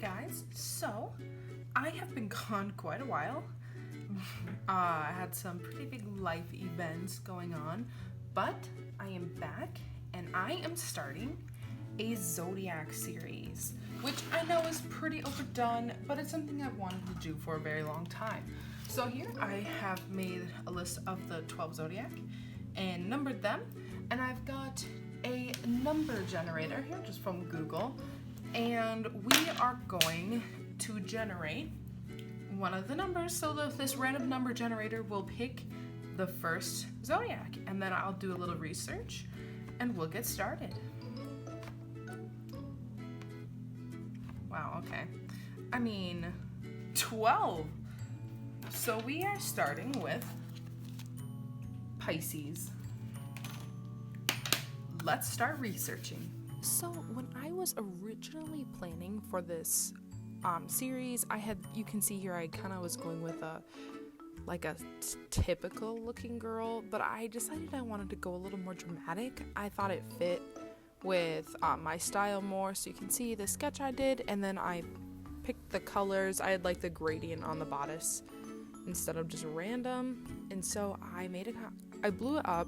guys, so I have been gone quite a while. I had some pretty big life events going on, but I am back and I am starting a Zodiac series, which I know is pretty overdone, but it's something I've wanted to do for a very long time. So here I have made a list of the 12 Zodiac and numbered them, and I've got a number generator here just from Google, and we are going to generate one of the numbers. So this random number generator will pick the first Zodiac, and then I'll do a little research and we'll get started. Wow, okay. I mean, 12. So we are starting with Pisces. Let's start researching. So when I was originally planning for this series, you can see here I kind of was going with a typical looking girl, but I decided I wanted to go a little more dramatic. I thought it fit with my style more, so you can see the sketch I did, and then I picked the colors. I had like the gradient on the bodice instead of just random, and so I blew it up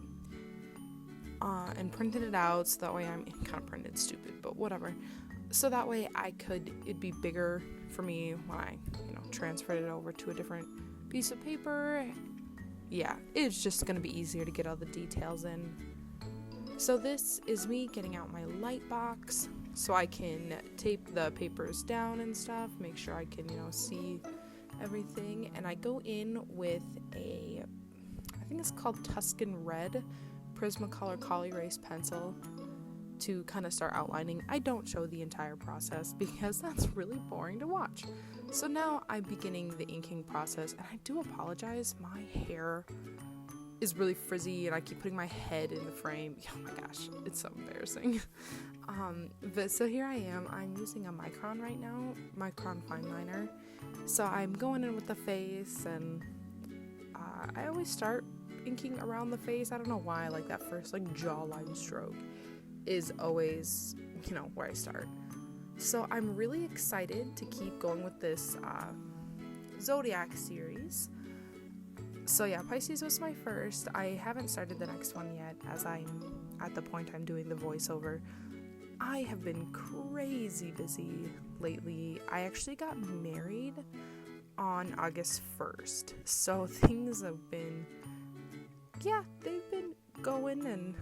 and printed it out, so that way I'm kind of printed stupid, but whatever. So that way it'd be bigger for me when I, transferred it over to a different piece of paper. Yeah, it's just gonna be easier to get all the details in. So this is me getting out my light box so I can tape the papers down and stuff, make sure I can, see everything. And I go in with I think it's called Tuscan Red Prismacolor Color Erase pencil to kind of start outlining. I don't show the entire process because that's really boring to watch. So now I'm beginning the inking process, and I do apologize, my hair is really frizzy and I keep putting my head in the frame. Oh my gosh, it's so embarrassing. But so here I am, I'm using a Micron right now, Micron Fineliner. So I'm going in with the face, and I always start inking around the face. I don't know why, like that first jawline stroke is always, where I start. So I'm really excited to keep going with this Zodiac series. So yeah, Pisces was my first. I haven't started the next one yet, as I'm at the point I'm doing the voiceover. I have been crazy busy lately. I actually got married on August 1st. So things have been, they've been going, and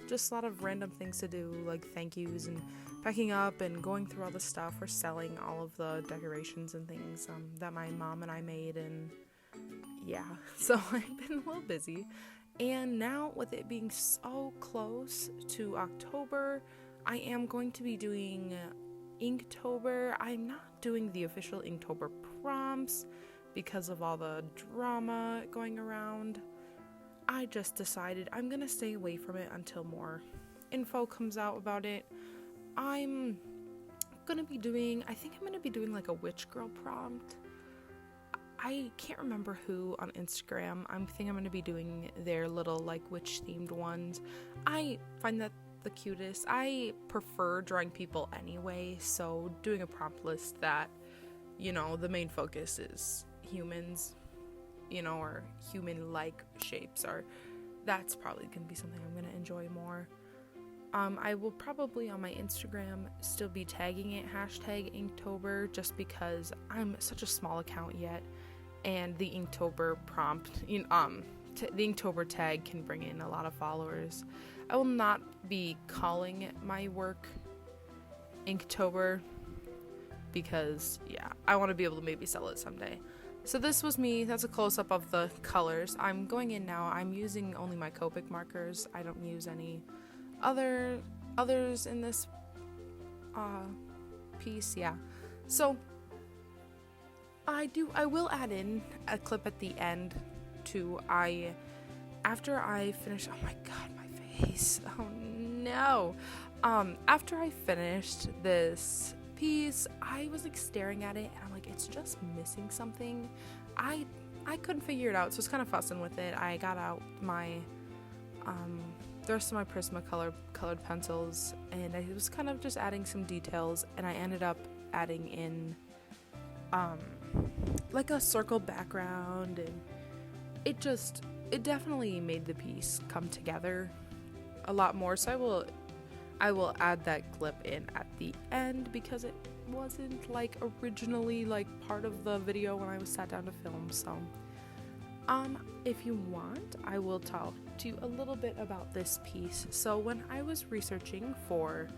just a lot of random things to do, like thank yous and packing up and going through all the stuff. We're selling all of the decorations and things that my mom and I made, and so I've been a little busy. And now with it being so close to October, I am going to be doing Inktober. I'm not doing the official Inktober prompts because of all the drama going around. I just decided I'm gonna stay away from it until more info comes out about it. I think I'm gonna be doing like a witch girl prompt. I can't remember who on Instagram. I think I'm gonna be doing their little witch themed ones. I find that the cutest. I prefer drawing people anyway, so doing a prompt list that, the main focus is humans, or human-like shapes, that's probably going to be something I'm going to enjoy more. I will probably on my Instagram still be tagging it #Inktober, just because I'm such a small account yet, and the Inktober prompt, the Inktober tag can bring in a lot of followers. I will not be calling my work Inktober because, I want to be able to maybe sell it someday. So this was me. That's a close-up of the colors. I'm going in now. I'm using only my Copic markers. I don't use any others in this piece. So I will add in a clip at the end too. After I finish, oh my god, my face. Oh no. After I finished this piece, I was staring at it, and I'm like, it's just missing something. I couldn't figure it out, so I was kind of fussing with it. I got out my the rest of my Prismacolor colored pencils, and I was kind of just adding some details, and I ended up adding in like a circle background, and it definitely made the piece come together a lot more. So I will add that clip in at the end because it wasn't like originally like part of the video when I was sat down to film. So if you want, I will talk to you a little bit about this piece. So when I was researching for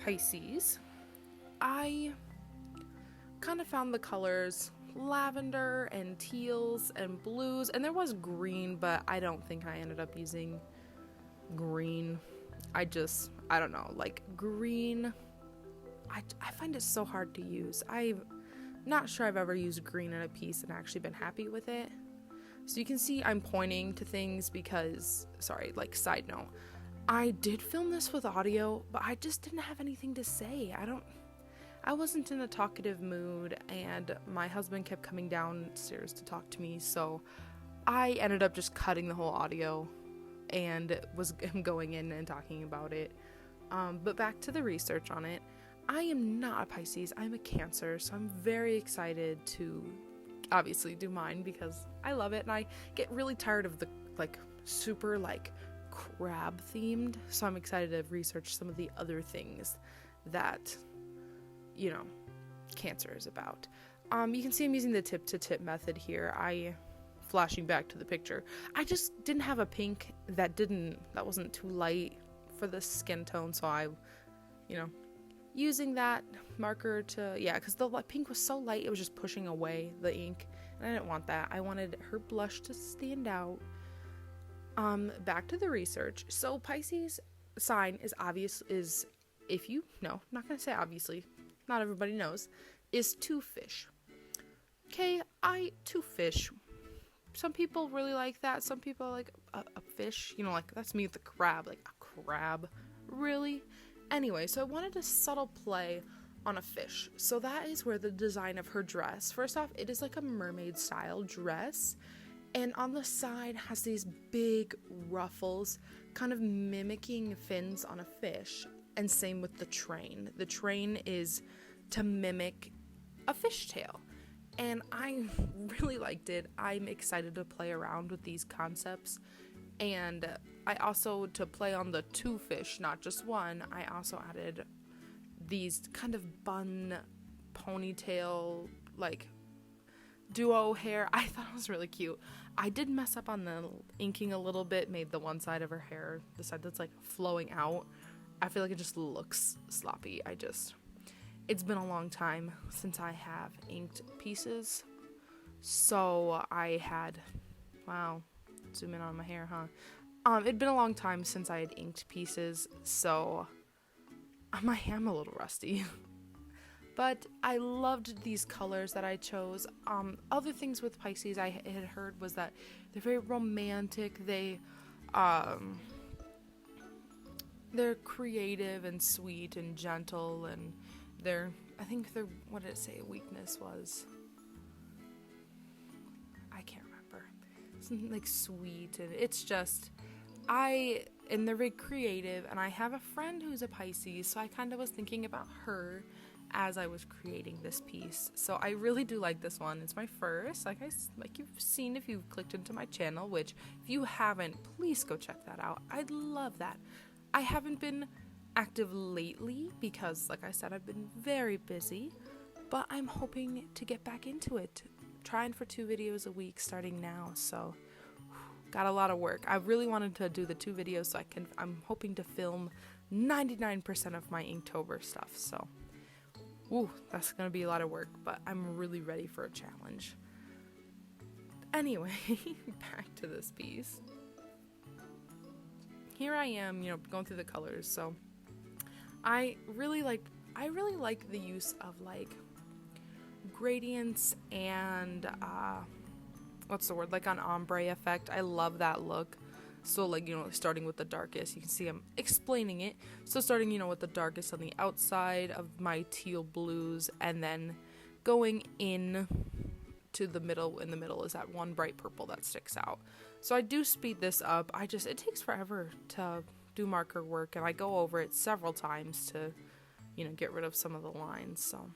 Pisces, I kind of found the colors lavender and teals and blues, and there was green, but I don't think I ended up using green. I don't know, like green, I find it so hard to use. I'm not sure I've ever used green in a piece and actually been happy with it. So you can see I'm pointing to things because, sorry, like side note, I did film this with audio, but I just didn't have anything to say. I wasn't in a talkative mood, and my husband kept coming downstairs to talk to me, so I ended up just cutting the whole audio and was going in and talking about it. But back to the research on it. I am not a Pisces, I'm a Cancer, so I'm very excited to obviously do mine because I love it, and I get really tired of the like super like crab themed, so I'm excited to research some of the other things that, you know, Cancer is about. You can see I'm using the tip to tip method here. Flashing back to the picture, I just didn't have a pink that wasn't too light for the skin tone, so I, using that marker to, because the pink was so light it was just pushing away the ink, and I didn't want that. I wanted her blush to stand out. Back to the research. So Pisces sign is if you know, not gonna say obviously, not everybody knows, is two fish. Okay, two fish. Some people really like that. Some people like a fish. Like that's me with the crab. Like a crab. Really? Anyway, so I wanted a subtle play on a fish. So that is where the design of her dress. First off, it is like a mermaid style dress. And on the side has these big ruffles, kind of mimicking fins on a fish. And same with the train. The train is to mimic a fishtail. And I really liked it. I'm excited to play around with these concepts. And I also, to play on the two fish, not just one, I also added these kind of bun ponytail, like duo hair. I thought it was really cute. I did mess up on the inking a little bit, made the one side of her hair, the side that's like flowing out, I feel like it just looks sloppy. It's been a long time since I have inked pieces, so I had, wow, zoom in on my hair, huh? It'd been a long time since I had inked pieces, so I'm a little rusty. But I loved these colors that I chose. Other things with Pisces I had heard was that they're very romantic. They're creative and sweet and gentle, and I think what did it say weakness was? I can't remember. Something like sweet, and it's just, and they're very creative, and I have a friend who's a Pisces, so I kind of was thinking about her as I was creating this piece. So I really do like this one. It's my first, like you've seen if you've clicked into my channel, which if you haven't, please go check that out. I'd love that. I haven't been active lately because, like I said, I've been very busy, but I'm hoping to get back into it, trying for 2 videos a week starting now. So got a lot of work. I really wanted to do the 2 videos so I'm hoping to film 99% of my Inktober stuff. So that's gonna be a lot of work, but I'm really ready for a challenge. Anyway, back to this piece. Here I am, going through the colors. So I really like the use of like gradients and like an ombre effect. I love that look. So like, starting with the darkest, you can see I'm explaining it. So starting, with the darkest on the outside of my teal blues, and then going in to the middle. In the middle is that one bright purple that sticks out. So I do speed this up. It takes forever to do marker work, and I go over it several times to, get rid of some of the lines. So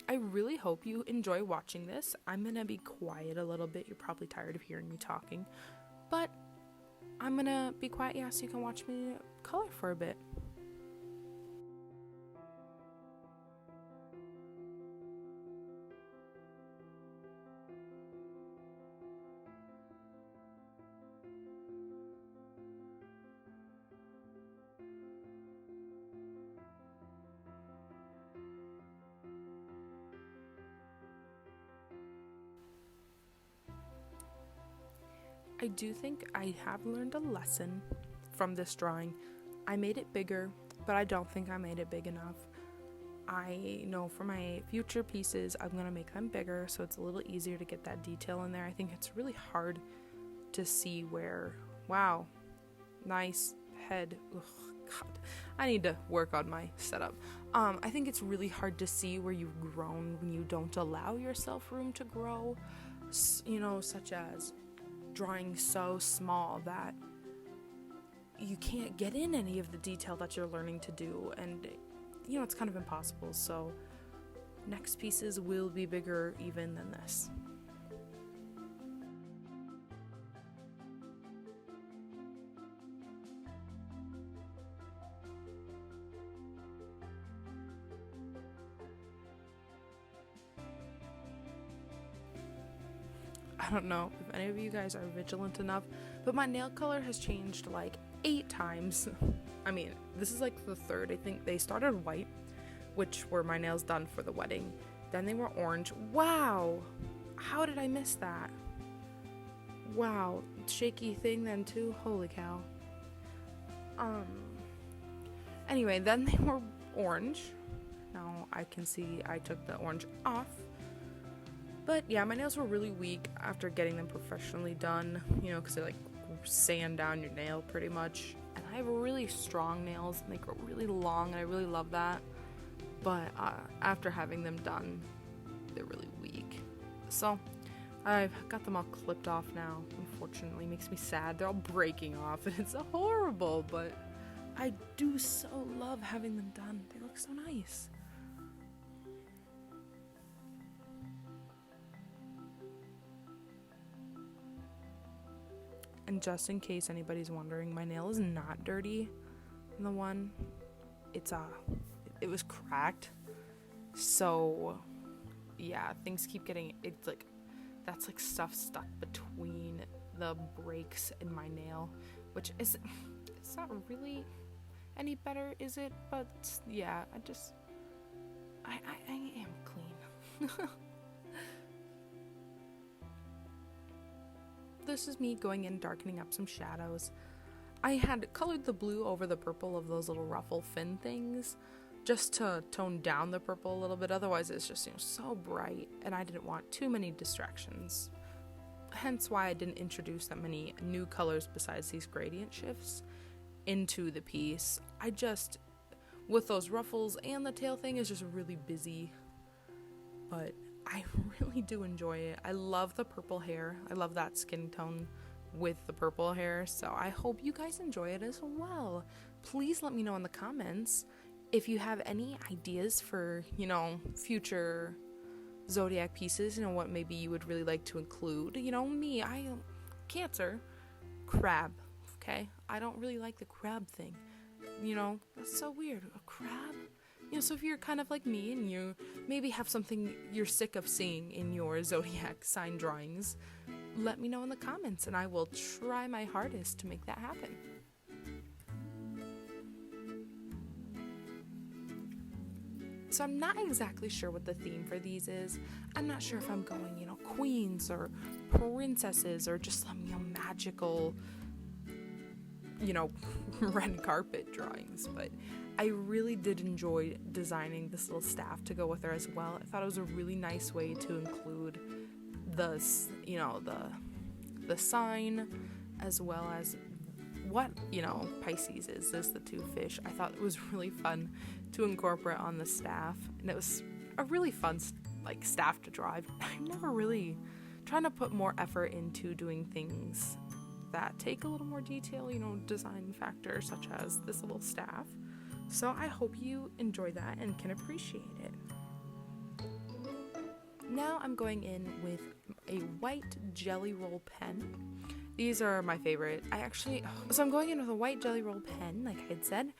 I really hope you enjoy watching this. I'm going to be quiet a little bit. You're probably tired of hearing me talking, but I'm going to be quiet, so you can watch me color for a bit. I do think I have learned a lesson from this drawing. I made it bigger, but I don't think I made it big enough. I know for my future pieces, I'm going to make them bigger so it's a little easier to get that detail in there. I think it's really hard to see where, wow, nice head. Ugh, God, I need to work on my setup. I think it's really hard to see where you've grown when you don't allow yourself room to grow, such as drawing so small that you can't get in any of the detail that you're learning to do, and it's kind of impossible. So next pieces will be bigger even than this. I don't know if any of you guys are vigilant enough, but my nail color has changed like 8 times. I mean, this is like the 3rd. I think they started white, which were my nails done for the wedding. Then they were orange. Wow! How did I miss that? Wow. Shaky thing then too. Holy cow. Anyway, then they were orange. Now I can see I took the orange off. But yeah, my nails were really weak after getting them professionally done, because they like sand down your nail pretty much. And I have really strong nails and they grow really long, and I really love that. But after having them done, they're really weak. So I've got them all clipped off now. Unfortunately, it makes me sad. They're all breaking off and it's horrible, but I do so love having them done. They look so nice. And just in case anybody's wondering, my nail is not dirty. And the one, it was cracked. So yeah, things keep getting, it's like, that's like stuff stuck between the breaks in my nail, which is, it's not really any better, is it? But yeah, I am clean. This is me going in, darkening up some shadows. I had colored the blue over the purple of those little ruffle fin things just to tone down the purple a little bit. Otherwise, it's just so bright, and I didn't want too many distractions. Hence why I didn't introduce that many new colors besides these gradient shifts into the piece. With those ruffles and the tail thing, is just really busy. But I really do enjoy it. I love the purple hair. I love that skin tone with the purple hair. So I hope you guys enjoy it as well. Please let me know in the comments if you have any ideas for, future Zodiac pieces, what maybe you would really like to include. Me, I am Cancer, crab, okay? I don't really like the crab thing. That's so weird. A crab? So if you're kind of like me and you maybe have something you're sick of seeing in your Zodiac sign drawings, let me know in the comments and I will try my hardest to make that happen. So I'm not exactly sure what the theme for these is. I'm not sure if I'm going, queens or princesses or just some, magical, red carpet drawings, but I really did enjoy designing this little staff to go with her as well. I thought it was a really nice way to include the sign as well as what, Pisces is. This the 2 fish. I thought it was really fun to incorporate on the staff, and it was a really fun staff to draw. I'm never really trying to put more effort into doing things that take a little more detail, design factor, such as this little staff. So I hope you enjoy that and can appreciate it. Now I'm going in with a white jelly roll pen. These are my favorite. So I'm going in with a white jelly roll pen, like I had said,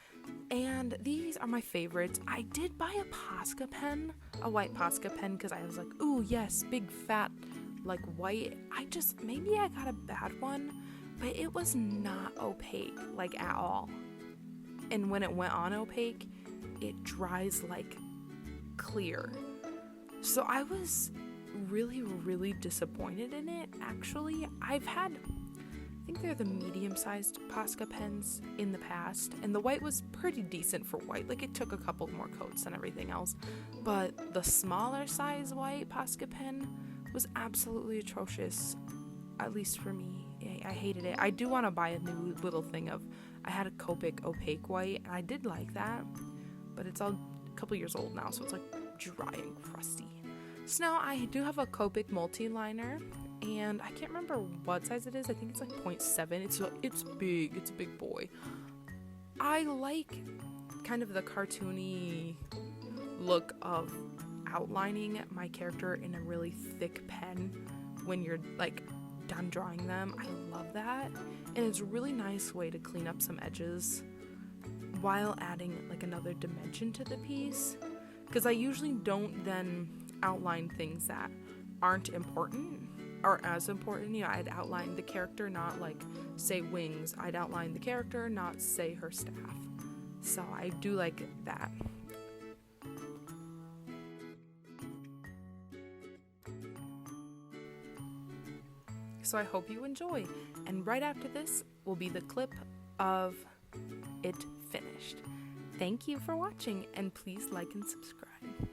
and these are my favorites. I did buy a Posca pen, a white Posca pen, because I was like, ooh, yes, big fat, like white. Maybe I got a bad one, but it was not opaque, like at all. And when it went on opaque, it dries like clear. So I was really, really disappointed in it, actually. I think they're the medium-sized Posca pens in the past, and the white was pretty decent for white. Like, it took a couple more coats and everything else. But the smaller size white Posca pen was absolutely atrocious, at least for me. I hated it. I do want to buy a new little thing I had a Copic opaque white, and I did like that, but it's all a couple years old now, so it's like dry and crusty. So now I do have a Copic Multiliner, and I can't remember what size it is. I think it's like 0.7. It's big. It's a big boy. I like kind of the cartoony look of outlining my character in a really thick pen when you're like done drawing them. I love that, and it's a really nice way to clean up some edges while adding like another dimension to the piece, because I usually don't then outline things that aren't important or as important. I'd outline the character, not like say wings. I'd outline the character, not say her staff. So I do like that. So I hope you enjoy, and right after this will be the clip of it finished. Thank you for watching, and please like and subscribe.